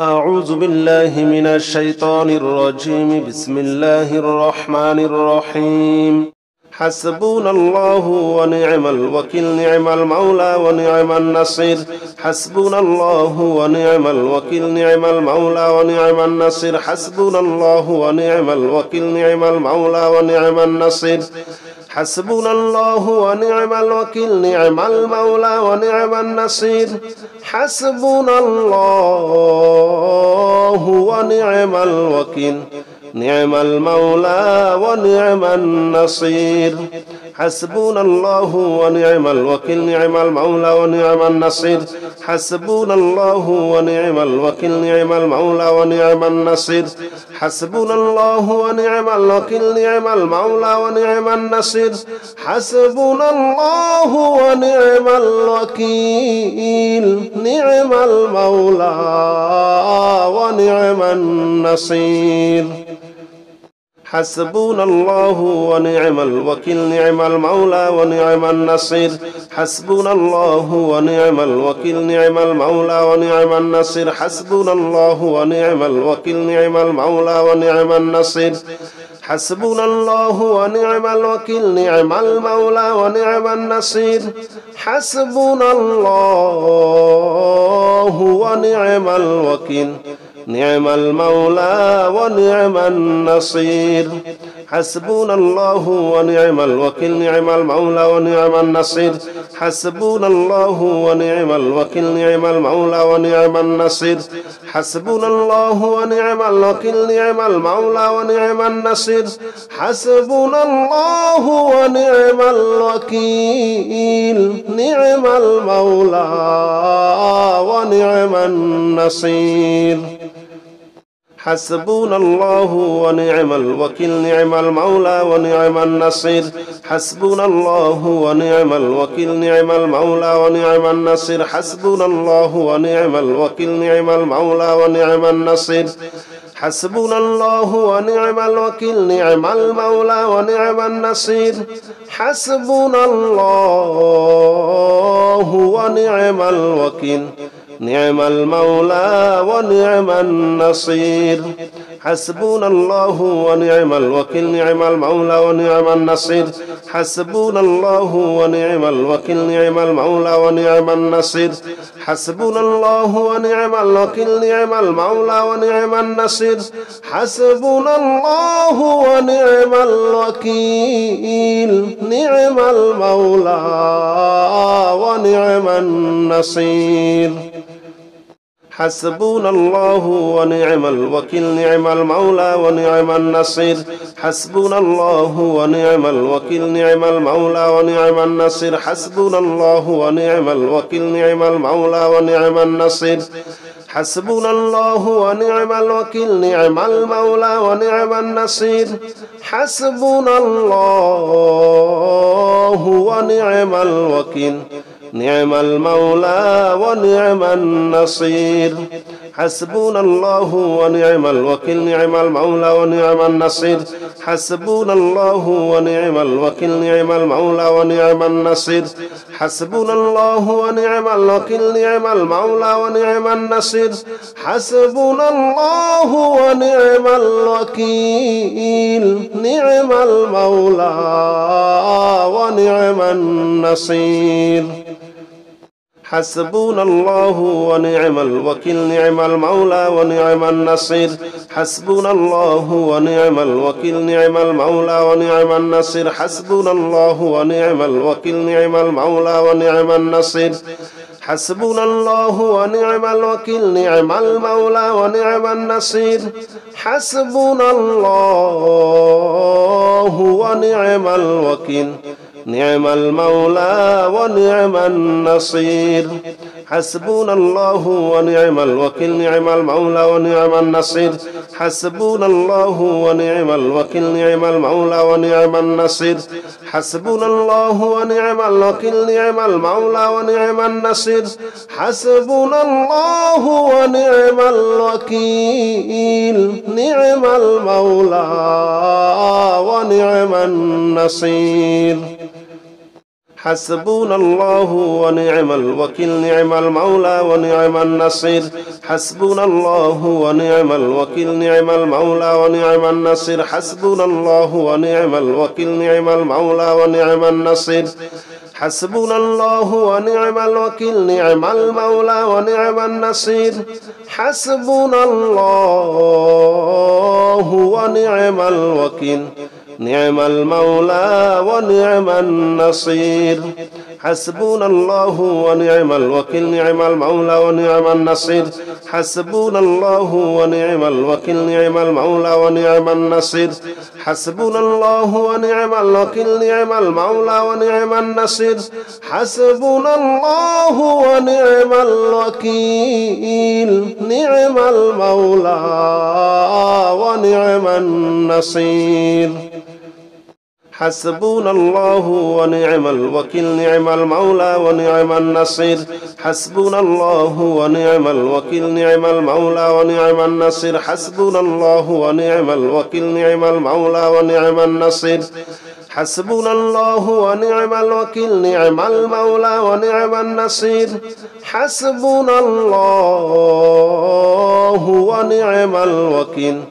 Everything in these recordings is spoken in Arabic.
أعوذ بالله من الشيطان الرجيم. بسم الله الرحمن الرحيم. حسبنا الله ونعم الوكيل، نعم المولى ونعم النصير. حسبنا الله ونعم الوكيل، نعم المولى ونعم النصير. حسبنا الله ونعم الوكيل، نعم المولى ونعم النصير. حسبنا الله ونعم الوكيل، نعم المولى ونعم النصير. حسبنا الله ونعم الوكيل، نعم المولى ونعم النصير. حسبنا الله ونعم الوكيل، نعم المولى ونعم النصير. حسبنا الله ونعم الوكيل، نعم المولى ونعم النصير. حسبنا الله ونعم الوكيل، نعم المولى ونعم النصير. حسبنا الله ونعم الوكيل، نعم المولى ونعم النصير. حسبنا الله ونعم الوكيل، نعم المولى ونعم النصير. حسبنا الله ونعم الوكيل، نعم المولى ونعم النصير. حسبنا الله ونعم الوكيل، نعم المولى ونعم النصير. حسبنا الله ونعم الوكيل، نعم المولى ونعم النصير. حسبنا الله ونعم الوكيل، نعم المولى ونعم النصير. حسبنا الله ونعم الوكيل، نعم المولى ونعم النصير. حسبنا الله ونعم الوكيل، نعم المولى ونعم النصير. حسبنا الله ونعم الوكيل، نعم المولى ونعم النصير. حسبنا الله ونعم الوكيل، نعم المولى ونعم النصير. حسبنا الله ونعم الوكيل، نعم المولى ونعم النصير. حسبنا الله ونعم الوكيل، نعم المولى ونعم النصير. حسبنا الله ونعم الوكيل، نعم المولى ونعم النصير. حسبنا الله ونعم الوكيل، نعم المولى ونعم النصير. حسبنا الله ونعم الوكيل، نعم المولى ونعم النصير. حسبنا الله ونعم الوكيل، نعم المولى ونعم النصير. حسبنا الله ونعم الوكيل، نعم المولى ونعم النصير. حسبنا الله ونعم الوكيل، نعم المولى ونعم النصير. حسبنا الله ونعم الوكيل، نعم المولى ونعم النصير. حسبنا الله ونعم الوكيل، نعم المولى ونعم النصير. حسبنا الله ونعم الوكيل، نعم المولى ونعم النصير. حسبنا الله ونعم الوكيل، نعم المولى ونعم النصير. حسبنا الله ونعم الوكيل، نعم المولى ونعم النصير. حسبنا الله ونعم الوكيل، نعم المولى ونعم النصير. حسبنا الله ونعم الوكيل، نعم المولى ونعم النصير. حسبنا الله ونعم الوكيل، نعم المولى ونعم النصير. حسبنا الله ونعم الوكيل، نعم المولى ونعم النصير. حسبنا الله ونعم الوكيل، نعم المولى ونعم النصير. حسبنا الله ونعم الوكيل، نعم المولى ونعم النصير. حسبنا الله ونعم الوكيل، نعم المولى ونعم النصير. حسبنا الله ونعم الوكيل، نعم المولى ونعم النصير. حسبنا الله ونعم الوكيل، نعم المولى ونعم النصير. حسبنا الله ونعم الوكيل، نعم المولى ونعم النصير. حسبنا الله ونعم الوكيل، نعم المولى ونعم النصير. حسبنا الله ونعم الوكيل، نعم المولى ونعم النصير. حسبنا الله ونعم الوكيل، نعم المولى ونعم النصير. حسبنا الله ونعم الوكيل، نعم المولى ونعم النصير. حسبنا الله ونعم الوكيل نعم المولى ونعم النصير حسبنا الله ونعم الوكيل نعم المولى ونعم النصير حسبنا الله ونعم الوكيل نعم المولى ونعم النصير حسبنا الله ونعم الوكيل نعم المولى ونعم النصير حسبنا الله ونعم الوكيل نعم المولى ونعم النصير حسبنا الله ونعم الوكيل نعم المولى ونعم النصير حسبنا الله ونعم الوكيل نعم المولى ونعم النصير حسبنا الله ونعم الوكيل نعم المولى ونعم النصير حسبنا الله ونعم الوكيل نعم المولى ونعم النصير حسبنا الله ونعم الوكيل نعم المولى ونعم النصير حسبنا الله ونعم الوكيل نعم المولى ونعم النصير حسبنا الله ونعم الوكيل نعم المولى ونعم النصير حسبنا الله ونعم الوكيل نعم المولى ونعم النصير حسبنا الله ونعم الوكيل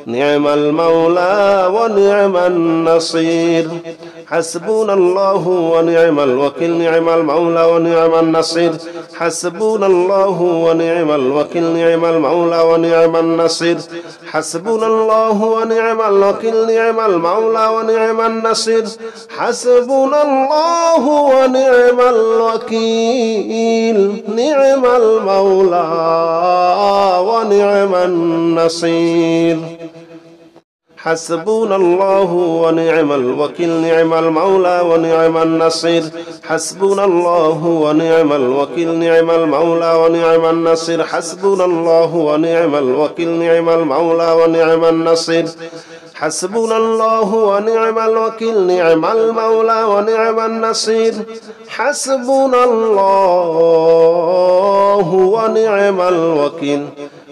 نعم المولى ونعم النصير حسبنا الله ونعم الوكيل نعم المولى ونعم النصير حسبنا الله ونعم الوكيل نعم المولى ونعم النصير حسبنا الله ونعم الوكيل نعم المولى ونعم النصير حسبنا الله ونعم الوكيل نعم المولى ونعم النصير حسبنا الله ونعم الوكيل نعم المولى ونعم النصير حسبنا الله ونعم الوكيل نعم المولى ونعم النصير حسبنا الله ونعم الوكيل نعم المولى ونعم النصير حسبنا الله ونعم الوكيل نعم المولى ونعم النصير حسبنا الله ونعم الوكيل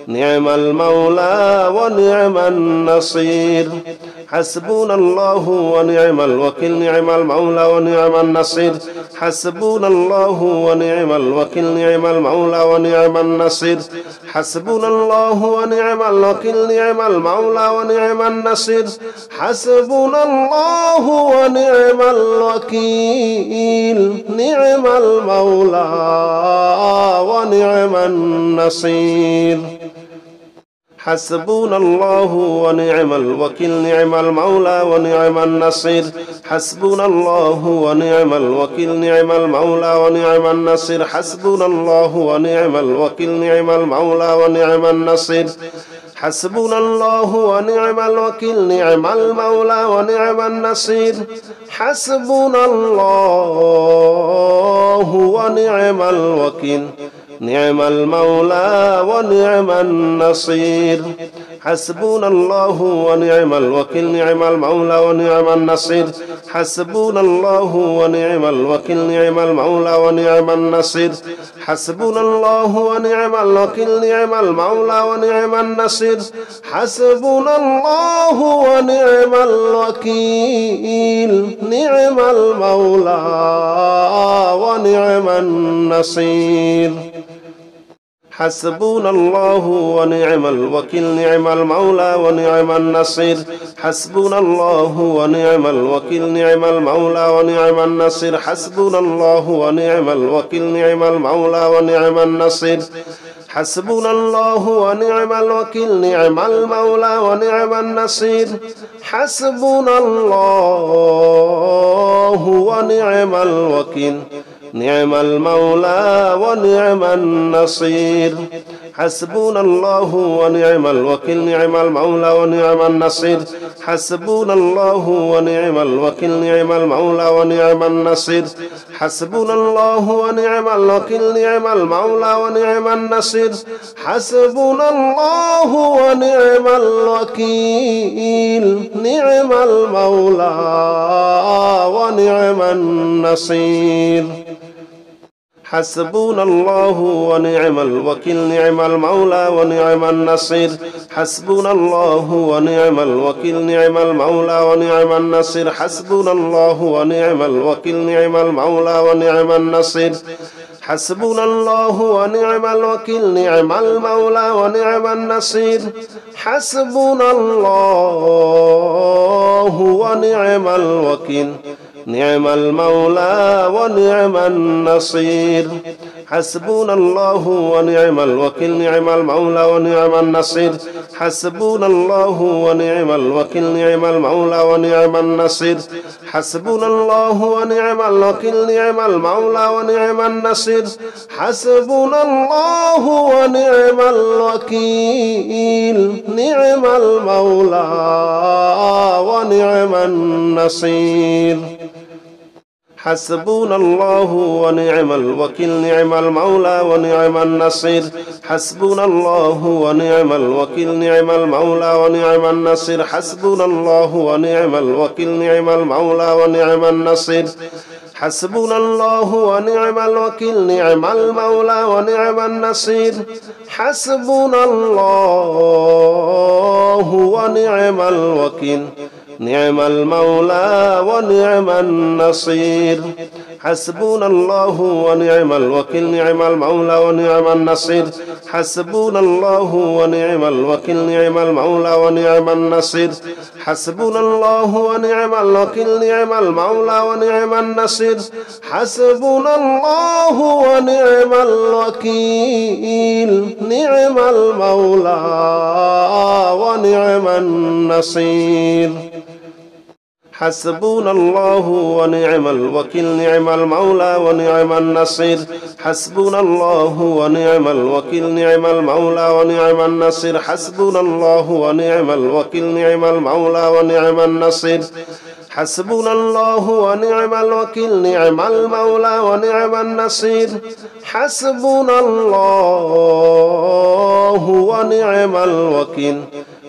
نعم المولى ونعم النصير حسبنا الله ونعم الوكيل نعم المولى ونعم النصير حسبنا الله ونعم الوكيل نعم المولى ونعم النصير حسبنا الله ونعم الوكيل نعم المولى ونعم النصير حسبنا الله ونعم الوكيل نعم المولى ونعم النصير حسبنا الله ونعم الوكيل نعم المولى ونعم النصير حسبنا الله ونعم الوكيل نعم المولى ونعم النصير حسبنا الله ونعم الوكيل نعم المولى ونعم النصير حسبنا الله ونعم الوكيل نعم المولى ونعم النصير حسبنا الله ونعم الوكيل نعم المولى ونعم النصير حسبنا الله ونعم الوكيل نعم المولى ونعم النصير حسبنا الله ونعم الوكيل نعم المولى ونعم النصير حسبنا الله ونعم الوكيل نعم المولى ونعم النصير حسبنا الله ونعم الوكيل نعم المولى ونعم النصير حسبنا الله ونعم الوكيل نعم المولى ونعم النصير حسبنا الله ونعم الوكيل نعم المولى ونعم النصير حسبنا الله ونعم الوكيل نعم المولى ونعم النصير حسبنا الله ونعم الوكيل نعم المولى ونعم النصير حسبنا الله ونعم الوكيل نعم المولى ونعم النصير حسبنا الله ونعم الوكيل نعم المولى ونعم النصير حسبنا الله ونعم الوكيل نعم المولى ونعم النصير حسبنا الله ونعم الوكيل نعم المولى ونعم النصير حسبنا الله ونعم الوكيل نعم المولى ونعم النصير حسبنا الله ونعم الوكيل نعم المولى ونعم النصير حسبنا الله ونعم الوكيل نعم المولى ونعم النصير حسبنا الله ونعم الوكيل نعم المولى ونعم النصير حسبنا الله ونعم الوكيل نعم المولى ونعم النصير حسبنا الله ونعم الوكيل نعم المولى ونعم النصير حسبنا الله ونعم الوكيل نعم المولى ونعم النصير حسبنا الله ونعم الوكيل نعم المولى ونعم النصير حسبنا الله ونعم الوكيل نعم المولى ونعم النصير حسبنا الله ونعم الوكيل نعم المولى ونعم النصير حسبنا الله ونعم الوكيل نعم المولى ونعم النصير حسبنا الله ونعم الوكيل نعم المولى ونعم النصير حسبنا الله ونعم الوكيل نعم المولى ونعم النصير حسبنا الله ونعم الوكيل نعم المولى ونعم النصير حسبنا الله ونعم الوكيل نعم المولى ونعم النصير حسبنا الله ونعم الوكيل نعم المولى ونعم النصير حسبنا الله ونعم الوكيل نعم المولى ونعم النصير حسبنا الله ونعم الوكيل نعم المولى ونعم النصير حسبنا الله ونعم الوكيل نعم المولى ونعم النصير حسبنا الله ونعم الوكيل نعم المولى ونعم النصير حسبنا الله ونعم الوكيل نعم المولى ونعم النصير حسبنا الله ونعم الوكيل نعم المولى ونعم النصير حسبنا الله ونعم الوكيل نعم المولى ونعم النصير حسبنا الله ونعم الوكيل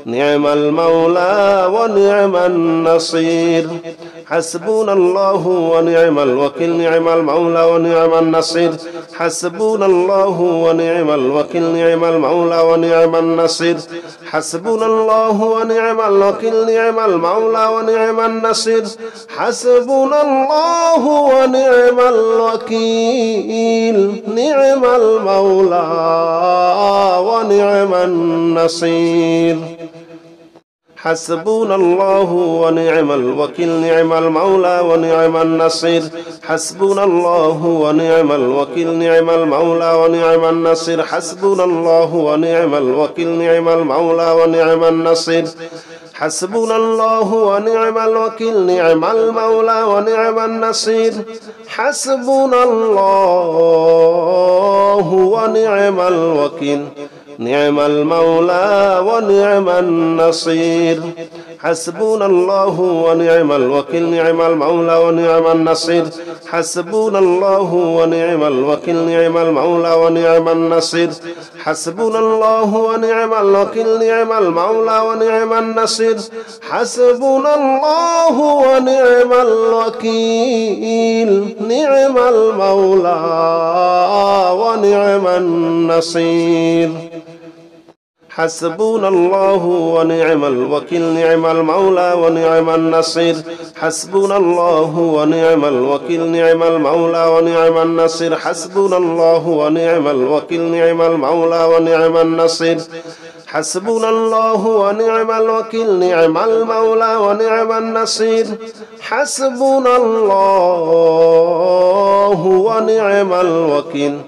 نعم المولى ونعم النصير حسبنا الله ونعم الوكيل نعم المولى ونعم النصير حسبنا الله ونعم الوكيل نعم المولى ونعم النصير حسبنا الله ونعم الوكيل نعم المولى ونعم النصير حسبنا الله ونعم الوكيل نعم المولى ونعم النصير حسبنا الله ونعم الوكيل نعم المولى ونعم النصير حسبنا الله ونعم الوكيل نعم المولى ونعم النصير حسبنا الله ونعم الوكيل نعم المولى ونعم النصير حسبنا الله ونعم الوكيل نعم المولى ونعم النصير حسبنا الله ونعم الوكيل نعم المولى ونعم النصير حسبنا الله ونعم الوكيل نعم المولى ونعم النصير حسبنا الله ونعم الوكيل نعم المولى ونعم النصير حسبنا الله ونعم الوكيل نعم المولى ونعم النصير حسبنا الله ونعم الوكيل نعم المولى ونعم النصير حسبنا الله ونعم الوكيل نعم المولى ونعم النصير حسبنا الله ونعم الوكيل نعم المولى ونعم النصير حسبنا الله ونعم الوكيل نعم المولى ونعم النصير حسبنا الله ونعم الوكيل نعم المولى ونعم النصير حسبنا الله ونعم الوكيل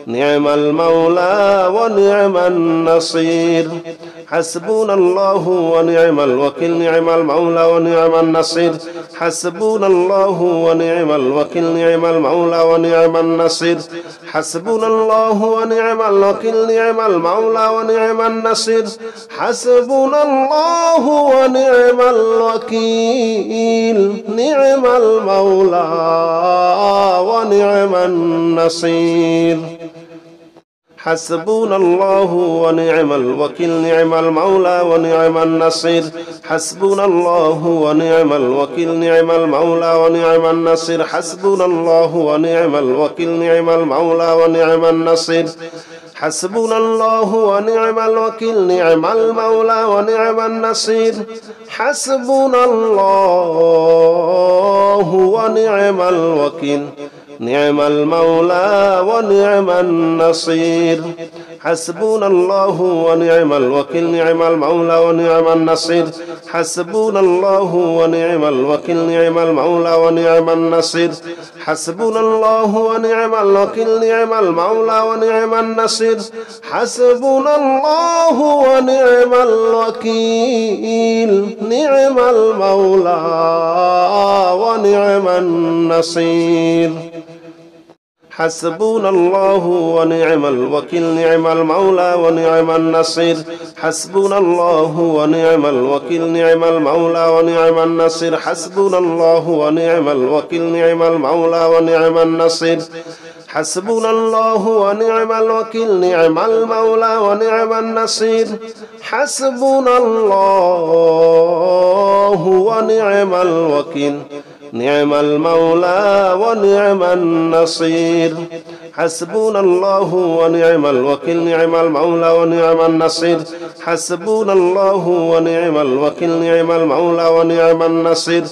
نعم المولى ونعم النصير حسبنا الله ونعم الوكيل نعم المولى ونعم النصير حسبنا الله ونعم الوكيل نعم المولى ونعم النصير حسبنا الله ونعم الوكيل نعم المولى ونعم النصير حسبنا الله ونعم الوكيل نعم المولى ونعم النصير حسبنا الله ونعم الوكيل نعم المولى ونعم النصير حسبنا الله ونعم الوكيل نعم المولى ونعم النصير حسبنا الله ونعم الوكيل نعم المولى ونعم النصير حسبنا الله ونعم الوكيل نعم المولى ونعم النصير حسبنا الله ونعم الوكيل نعم المولى ونعم النصير حسبنا الله ونعم الوكيل نعم المولى ونعم النصير حسبنا الله ونعم الوكيل نعم المولى ونعم النصير حسبنا الله ونعم الوكيل نعم المولى ونعم النصير حسبنا الله ونعم الوكيل نعم المولى ونعم النصير حسبنا الله ونعم الوكيل نعم المولى ونعم النصير حسبنا الله ونعم الوكيل نعم المولى ونعم النصير حسبنا الله ونعم الوكيل نعم المولى ونعم النصير حسبنا الله ونعم الوكيل نعم المولى ونعم النصير حسبنا الله ونعم الوكيل نعم المولى ونعم النصير حسبنا الله ونعم الوكيل نعم المولى ونعم النصير حسبنا الله ونعم الوكيل نعم المولى ونعم النصير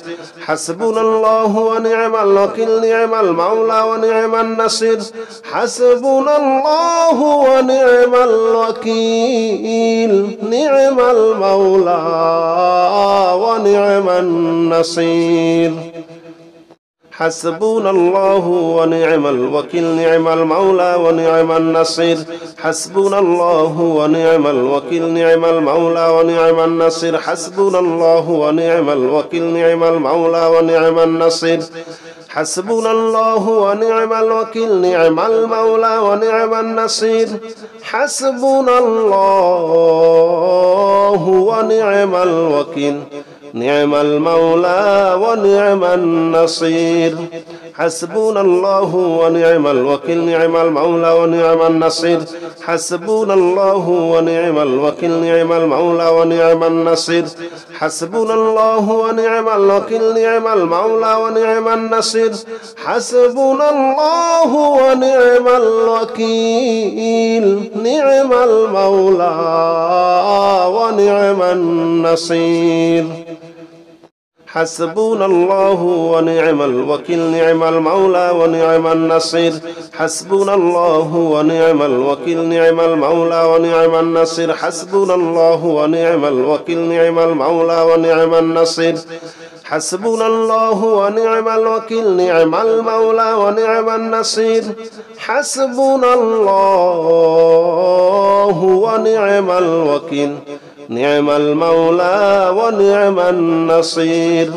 حسبنا الله ونعم الوكيل نعم المولى ونعم النصير حسبنا الله ونعم الوكيل نعم المولى ونعم النصير حسبنا الله ونعم الوكيل نعم المولى ونعم النصير حسبنا الله ونعم الوكيل نعم المولى ونعم النصير حسبنا الله ونعم الوكيل نعم المولى ونعم النصير حسبنا الله ونعم الوكيل نعم المولى ونعم النصير حسبنا الله ونعم الوكيل نعم المولى ونعم النصير حسبنا الله ونعم الوكيل نعم المولى ونعم النصير حسبنا الله ونعم الوكيل نعم المولى ونعم النصير حسبنا الله ونعم الوكيل نعم المولى ونعم النصير حسبنا الله ونعم الوكيل نعم المولى ونعم النصير حسبنا الله ونعم الوكيل نعم المولى ونعم النصير حسبنا الله ونعم الوكيل نعم المولى ونعم النصير حسبنا الله ونعم الوكيل نعم المولى ونعم النصير حسبنا الله ونعم الوكيل نعم المولى ونعم النصير حسبنا الله ونعم الوكيل نعم المولى ونعم النصير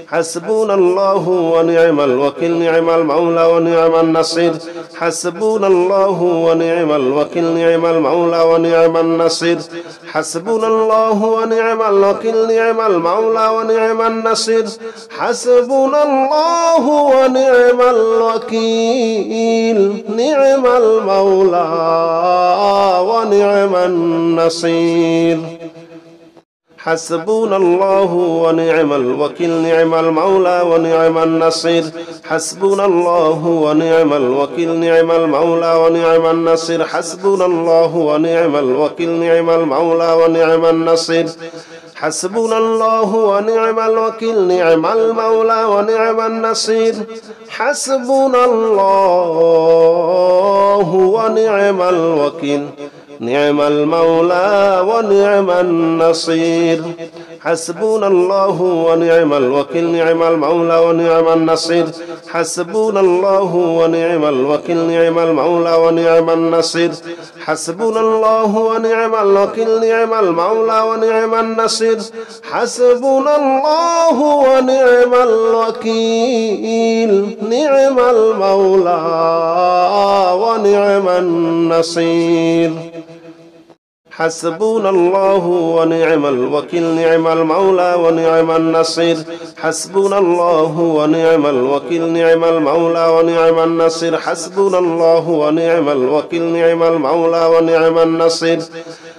حسبنا الله ونعم الوكيل نعم المولى ونعم النصير حسبنا الله ونعم الوكيل نعم المولى ونعم النصير حسبنا الله ونعم الوكيل نعم المولى ونعم النصير حسبنا الله ونعم الوكيل نعم المولى ونعم النصير حسبنا الله ونعم الوكيل نعم المولى ونعم النصير حسبنا الله ونعم الوكيل نعم المولى ونعم النصير حسبنا الله ونعم الوكيل نعم المولى ونعم النصير حسبنا الله ونعم الوكيل نعم المولى ونعم النصير حسبنا الله ونعم الوكيل نعم المولى ونعم النصير حسبنا الله ونعم الوكيل نعم المولى ونعم النصير حسبنا الله ونعم الوكيل نعم المولى ونعم النصير حسبنا الله ونعم الوكيل نعم المولى ونعم النصير حسبنا الله ونعم الوكيل نعم المولى ونعم النصير حسبنا الله ونعم الوكيل نعم المولى ونعم النصير حسبنا الله ونعم الوكيل نعم المولى ونعم النصير حسبنا الله ونعم الوكيل نعم المولى ونعم النصير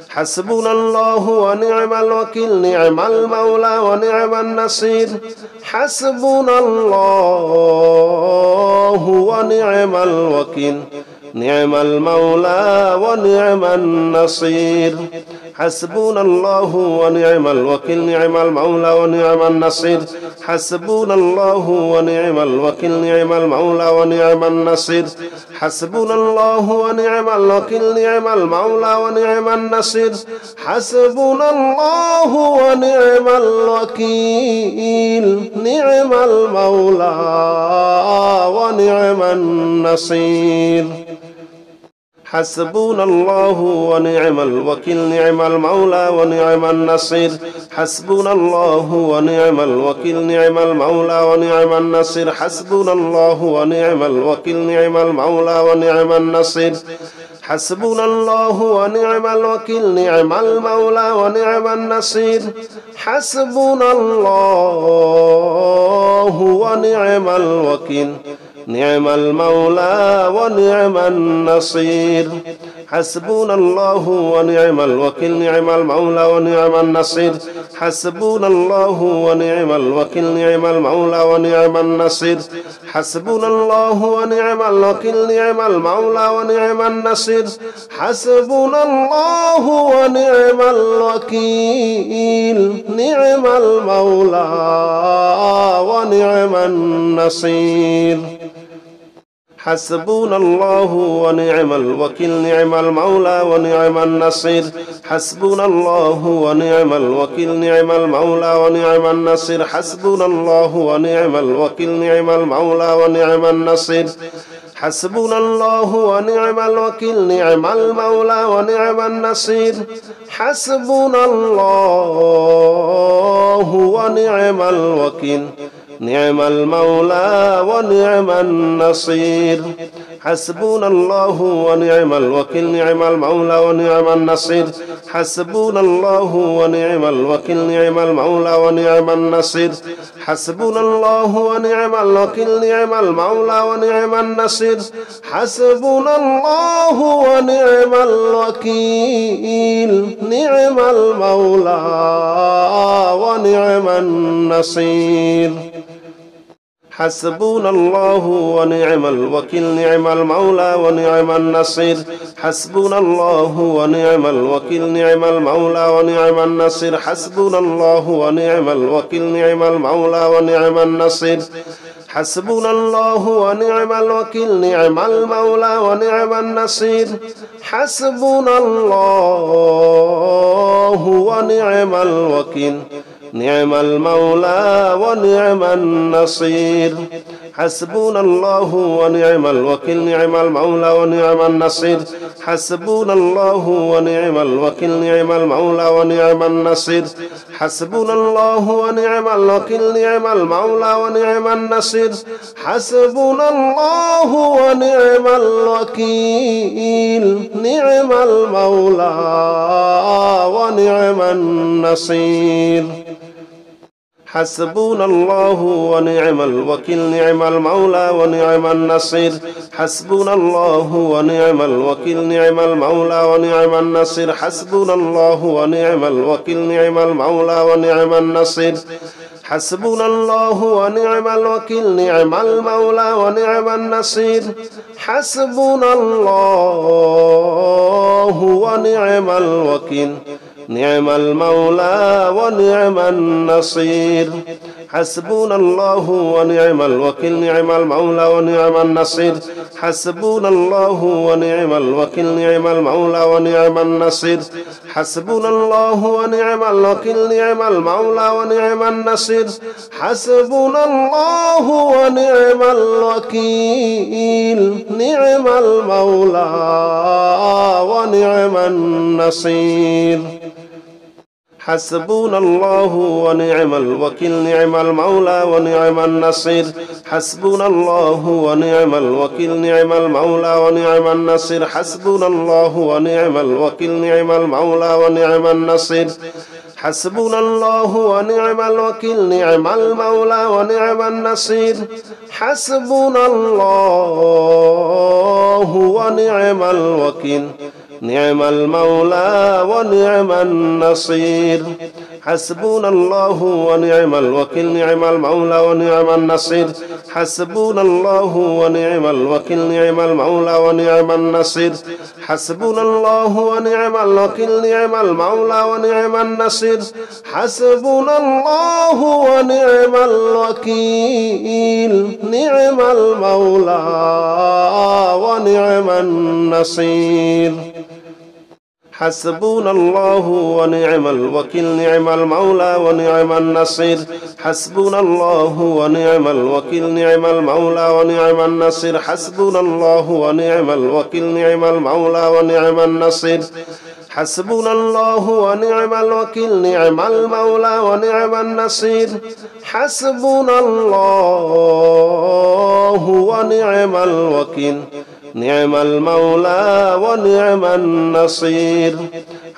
حسبنا الله ونعم الوكيل نعم المولى ونعم النصير حسبنا الله ونعم الوكيل نعم المولى ونعم النصير حسبنا الله ونعم الوكيل نعم المولى ونعم النصير حسبنا الله ونعم الوكيل نعم المولى ونعم النصير حسبنا الله ونعم الوكيل نعم المولى ونعم النصير حسبنا الله ونعم الوكيل نعم المولى ونعم النصير حسبنا الله ونعم الوكيل نعم المولى ونعم النصير حسبنا الله ونعم الوكيل نعم المولى ونعم النصير حسبنا الله ونعم الوكيل نعم المولى ونعم النصير حسبنا الله ونعم الوكيل نعم المولى ونعم النصير حسبنا الله ونعم الوكيل نعم المولى ونعم النصير حسبنا الله ونعم الوكيل نعم المولى ونعم النصير حسبنا الله ونعم الوكيل نعم المولى ونعم النصير حسبنا الله ونعم الوكيل نعم المولى ونعم النصير حسبنا الله ونعم الوكيل نعم المولى ونعم النصير حسبنا الله ونعم الوكيل نعم المولى ونعم النصير حسبنا الله ونعم الوكيل نعم المولى ونعم النصير حسبنا الله ونعم الوكيل نعم المولى ونعم النصير حسبنا الله ونعم الوكيل نعم المولى ونعم النصير حسبنا الله ونعم الوكيل نعم المولى ونعم النصير حسبنا الله ونعم الوكيل نعم المولى ونعم النصير حسبنا الله ونعم الوكيل نعم المولى ونعم النصير حسبنا الله ونعم الوكيل نعم المولى ونعم النصير حسبنا الله ونعم الوكيل نعم المولى ونعم النصير حسبنا الله ونعم الوكيل نعم المولى ونعم النصير حسبنا الله ونعم الوكيل نعم المولى ونعم النصير حسبنا الله ونعم الوكيل نعم المولى ونعم النصير حسبنا الله ونعم الوكيل نعم المولى ونعم النصير حسبنا الله ونعم الوكيل نعم المولى ونعم النصير حسبنا الله ونعم الوكيل نعم المولى ونعم النصير حسبنا الله ونعم الوكيل نعم المولى ونعم النصير حسبنا الله ونعم الوكيل نعم المولى ونعم النصير حسبنا الله ونعم الوكيل نعم المولى ونعم النصير حسبنا الله ونعم الوكيل نعم المولى ونعم النصير حسبنا الله ونعم الوكيل نعم المولى ونعم النصير حسبنا الله ونعم الوكيل نعم المولى ونعم النصير حسبنا الله ونعم الوكيل نعم المولى ونعم النصير حسبنا الله ونعم الوكيل نعم المولى ونعم النصير حسبنا الله ونعم الوكيل نعم المولى ونعم النصير حسبنا الله ونعم الوكيل نعم المولى ونعم النصير حسبنا الله ونعم الوكيل نعم المولى ونعم النصير حسبنا الله ونعم الوكيل نعم المولى ونعم النصير حسبنا الله ونعم الوكيل نعم المولى ونعم النصير حسبنا الله ونعم الوكيل نعم المولى ونعم النصير حسبنا الله ونعم الوكيل نعم المولى ونعم النصير حسبنا الله ونعم الوكيل نعم المولى ونعم النصير حسبنا الله ونعم الوكيل نعم المولى ونعم النصير حسبنا الله ونعم الوكيل نعم المولى ونعم النصير حسبنا الله ونعم الوكيل نعم المولى ونعم النصير حسبنا الله ونعم الوكيل نعم المولى ونعم النصير حسبنا الله ونعم الوكيل نعم المولى ونعم النصير حسبنا الله ونعم الوكيل نعم المولى ونعم النصير حسبنا الله ونعم الوكيل نعم المولى ونعم النصير حسبنا الله ونعم الوكيل نعم المولى ونعم النصير حسبنا الله ونعم الوكيل نعم المولى ونعم النصير حسبنا الله ونعم الوكيل نعم المولى ونعم النصير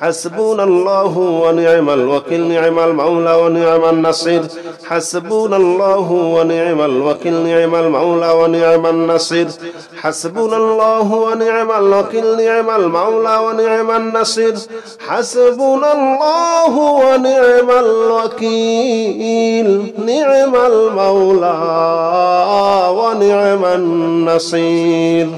حسبنا الله ونعم الوكيل نعم المولى ونعم النصير حسبنا الله ونعم الوكيل نعم المولى ونعم النصير حسبنا الله ونعم الوكيل نعم المولى ونعم النصير حسبنا الله ونعم الوكيل نعم المولى ونعم النصير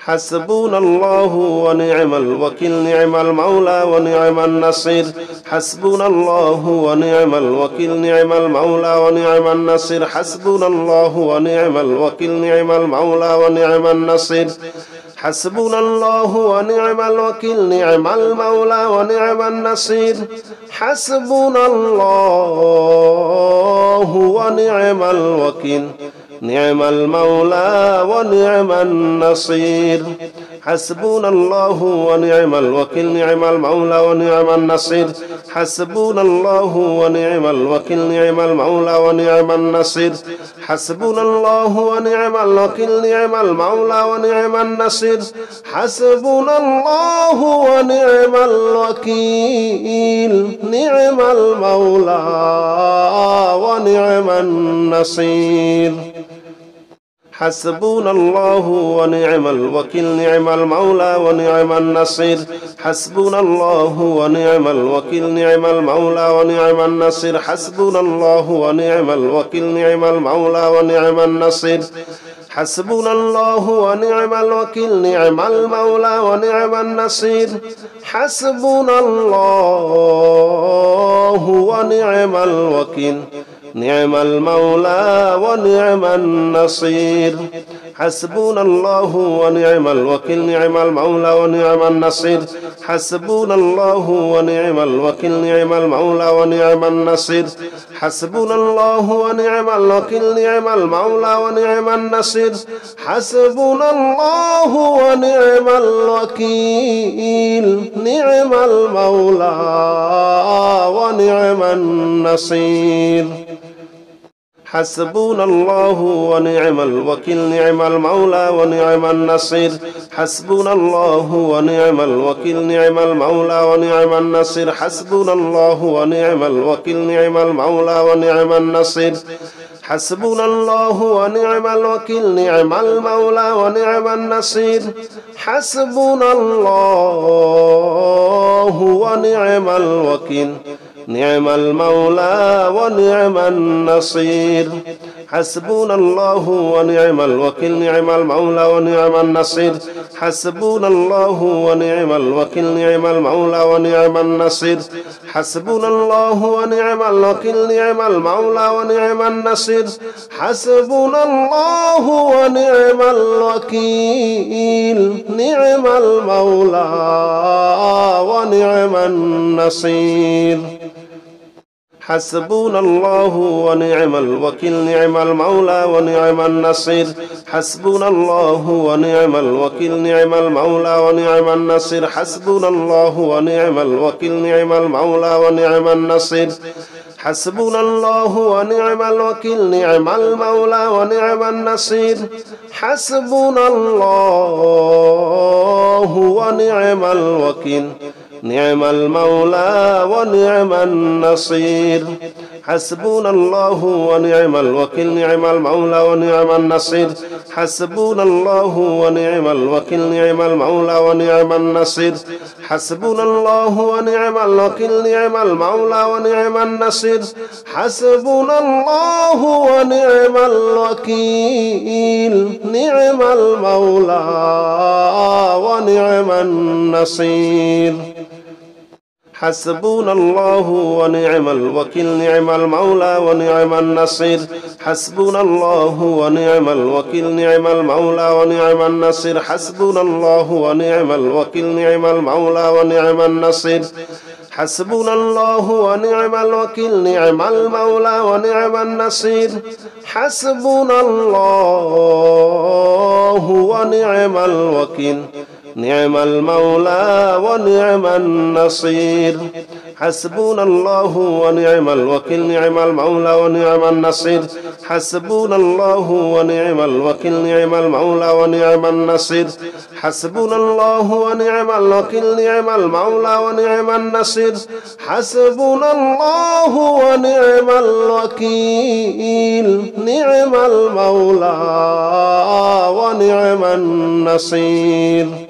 حسبنا الله ونعم الوكيل نعم المولى ونعم النصير حسبنا الله ونعم الوكيل نعم المولى ونعم النصير حسبنا الله ونعم الوكيل نعم المولى ونعم النصير حسبنا الله ونعم الوكيل نعم المولى ونعم النصير حسبنا الله ونعم الوكيل نعم المولى ونعم النصير حسبنا الله ونعم الوكيل نعم المولى ونعم النصير حسبنا الله ونعم الوكيل نعم المولى ونعم النصير حسبنا الله ونعم الوكيل نعم المولى ونعم النصير حسبنا الله ونعم الوكيل نعم المولى ونعم النصير حسبنا الله ونعم الوكيل نعم المولى ونعم النصير حسبنا الله ونعم الوكيل نعم المولى ونعم النصير حسبنا الله ونعم الوكيل نعم المولى ونعم النصير حسبنا الله ونعم الوكيل نعم المولى ونعم النصير حسبنا الله ونعم الوكيل نعم المولى ونعم النصير حسبنا الله ونعم الوكيل نعم المولى ونعم النصير حسبنا الله ونعم الوكيل نعم المولى ونعم النصير حسبنا الله ونعم الوكيل نعم المولى ونعم النصير حسبنا الله ونعم الوكيل نعم المولى ونعم النصير حسبنا الله ونعم الوكيل نعم المولى ونعم النصير حسبنا الله ونعم الوكيل نعم المولى ونعم النصير حسبنا الله ونعم الوكيل نعم المولى ونعم النصير حسبنا الله ونعم الوكيل نعم المولى ونعم النصير حسبنا الله ونعم الوكيل نعم المولى ونعم النصير حسبنا الله ونعم الوكيل نعم المولى ونعم النصير حسبنا الله ونعم الوكيل نعم المولى ونعم النصير حسبنا الله ونعم الوكيل نعم المولى ونعم النصير حسبنا الله ونعم الوكيل نعم المولى ونعم النصير حسبنا الله ونعم الوكيل نعم المولى ونعم النصير حسبنا الله ونعم الوكيل نعم المولى ونعم النصير حسبنا الله ونعم الوكيل نعم المولى ونعم النصير حسبنا الله ونعم الوكيل نعم المولى ونعم النصير حسبنا الله ونعم الوكيل نعم المولى ونعم النصير حسبنا الله ونعم الوكيل نعم المولى ونعم النصير حسبنا الله ونعم الوكيل نعم المولى ونعم النصير حسبنا الله ونعم الوكيل نعم المولى ونعم النصير حسبنا الله ونعم الوكيل نعم المولى ونعم النصير حسبنا الله ونعم الوكيل نعم المولى ونعم النصير حسبنا الله ونعم الوكيل نعم المولى ونعم النصير حسبنا الله ونعم الوكيل نعم المولى ونعم النصير حسبنا الله ونعم الوكيل نعم المولى ونعم النصير حسبنا الله ونعم الوكيل نعم المولى ونعم النصير حسبنا الله ونعم الوكيل نعم المولى ونعم النصير حسبنا الله ونعم الوكيل نعم المولى ونعم النصير حسبنا الله ونعم الوكيل نعم المولى ونعم النصير حسبنا الله ونعم الوكيل نعم المولى ونعم النصير